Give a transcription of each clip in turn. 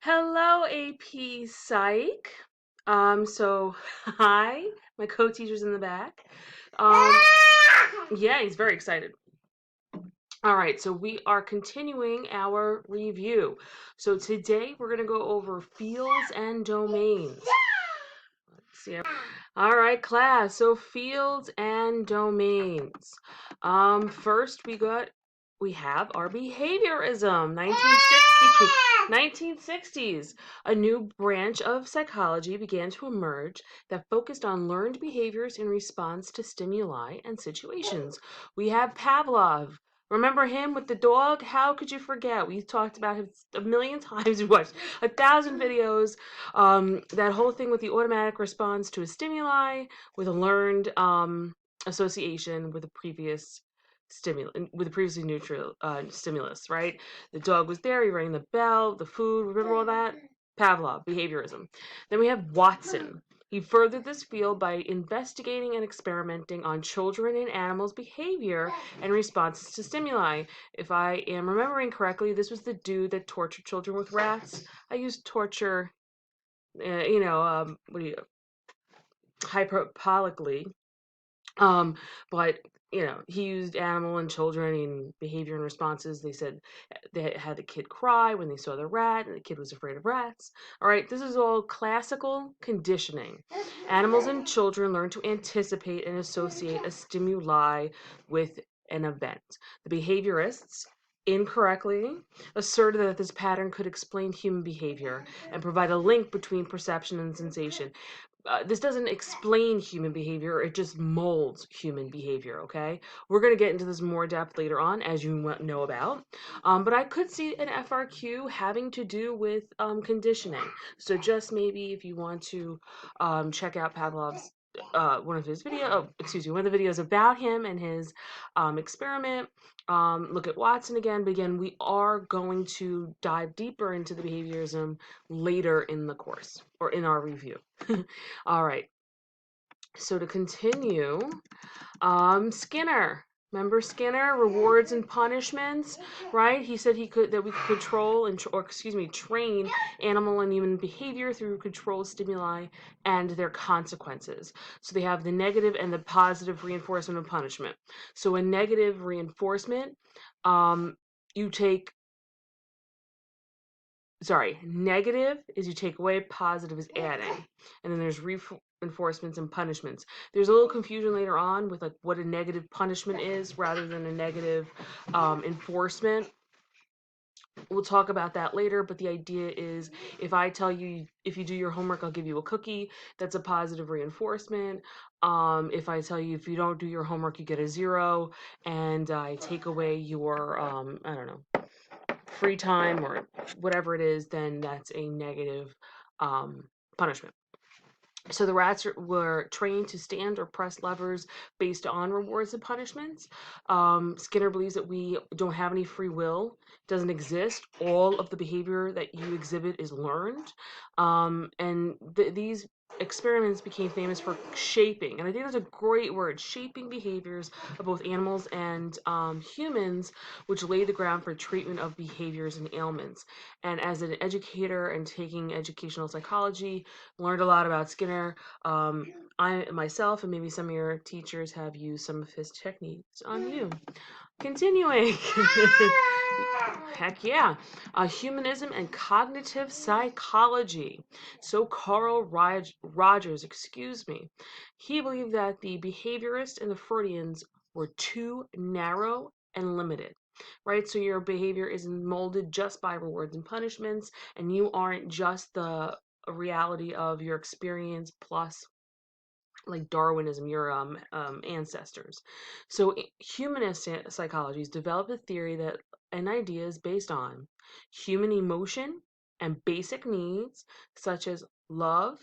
Hello, AP Psych. Hi, my co-teacher's in the back. Yeah, he's very excited. All right, so we are continuing our review. So today we're going to go over fields and domains. Let's see. All right, class. So fields and domains. First we have our behaviorism, 1960s. A new branch of psychology began to emerge that focused on learned behaviors in response to stimuli and situations. We have Pavlov. Remember him with the dog? How could you forget? We talked about him a million times. We watched 1,000 videos. That whole thing with the automatic response to a stimuli with a learned association with a previous with a previously neutral stimulus, right? The dog was there, he rang the bell, the food, remember all that? Pavlov, behaviorism. Then we have Watson. He furthered this field by investigating and experimenting on children and animals' behavior and responses to stimuli. If I am remembering correctly, this was the dude that tortured children with rats. I used torture, what do you, hyperbolically. But he used animal and children and behavior and responses. They said they had the kid cry when they saw the rat, and the kid was afraid of rats. All right, this is all classical conditioning. Animals and children learn to anticipate and associate a stimuli with an event. The behaviorists incorrectly asserted that this pattern could explain human behavior and provide a link between perception and sensation. This doesn't explain human behavior, it just molds human behavior, okay? We're going to get into this more depth later on, as you know about. But I could see an FRQ having to do with conditioning. So just maybe if you want to check out Pavlov's one of the videos about him and his experiment. Look at Watson again, but again, we are going to dive deeper into the behaviorism later in the course or in our review. All right. So to continue, Skinner. Remember Skinner, rewards and punishments, right? He said we could control train animal and human behavior through controlled stimuli and their consequences. So they have the negative and the positive reinforcement of punishment. So a negative reinforcement, negative is you take away, positive is adding. And then there's reinforcements and punishments. There's a little confusion later on with like what a negative punishment is rather than a negative enforcement. We'll talk about that later, but the idea is if I tell you if you do your homework, I'll give you a cookie, that's a positive reinforcement. If I tell you if you don't do your homework, you get a 0, and I take away your, I don't know, free time or whatever it is, then that's a negative punishment. So the rats were trained to stand or press levers based on rewards and punishments. Skinner believes that we don't have any free will, doesn't exist. All of the behavior that you exhibit is learned. And these experiments became famous for shaping, and I think that's a great word, shaping behaviors of both animals and humans, which laid the ground for treatment of behaviors and ailments. And as an educator and taking educational psychology, learned a lot about Skinner. I myself and maybe some of your teachers have used some of his techniques on you. Continuing. Heck yeah. Humanism and cognitive psychology. So Carl Rogers, he believed that the behaviorists and the Freudians were too narrow and limited. Right? So your behavior is molded just by rewards and punishments, and you aren't just the reality of your experience plus like Darwinism, your ancestors. So humanist psychologies developed a theory that and ideas based on human emotion and basic needs such as love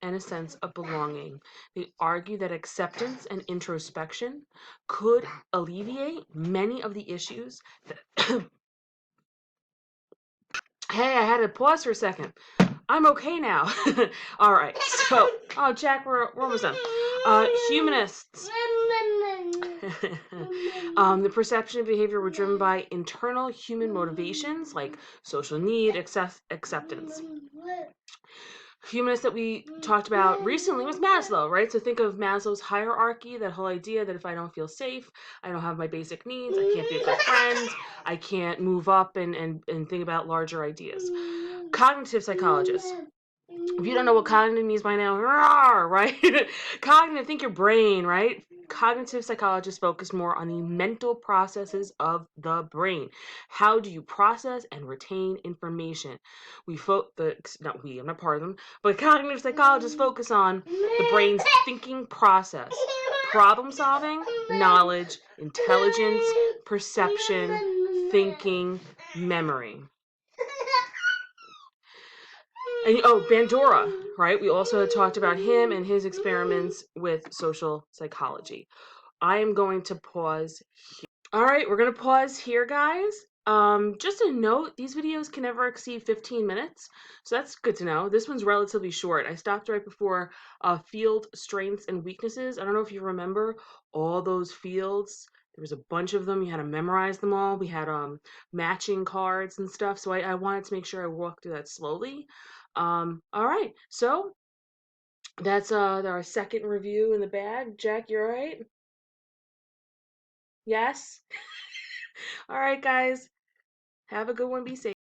and a sense of belonging. They argue that acceptance and introspection could alleviate many of the issues that Hey, I had to pause for a second. I'm okay now. All right. So, oh, Jack, we're almost done. Humanists. The perception and behavior were driven by internal human motivations like social need, acceptance. Humanist that we talked about recently was Maslow, right? So think of Maslow's hierarchy, that whole idea that if I don't feel safe, I don't have my basic needs, I can't be a good friend, I can't move up and think about larger ideas. Cognitive psychologists. If you don't know what cognitive means by now, right? Cognitive, think your brain, right? Cognitive psychologists focus more on the mental processes of the brain. How do you process and retain information? Not we, I'm not part of them, but cognitive psychologists focus on the brain's thinking process, problem solving, knowledge, intelligence, perception, thinking, memory. And Bandura, right? We also talked about him and his experiments with social psychology. I am going to pause here. All right, we're going to pause here, guys. Just a note, these videos can never exceed 15 minutes, so that's good to know. This one's relatively short. I stopped right before field strengths and weaknesses. I don't know if you remember all those fields. There was a bunch of them. You had to memorize them all. We had matching cards and stuff, so I wanted to make sure I walked through that slowly. All right, so that's our second review in the bag. Jack, you all right? Yes? All right, guys. Have a good one. Be safe.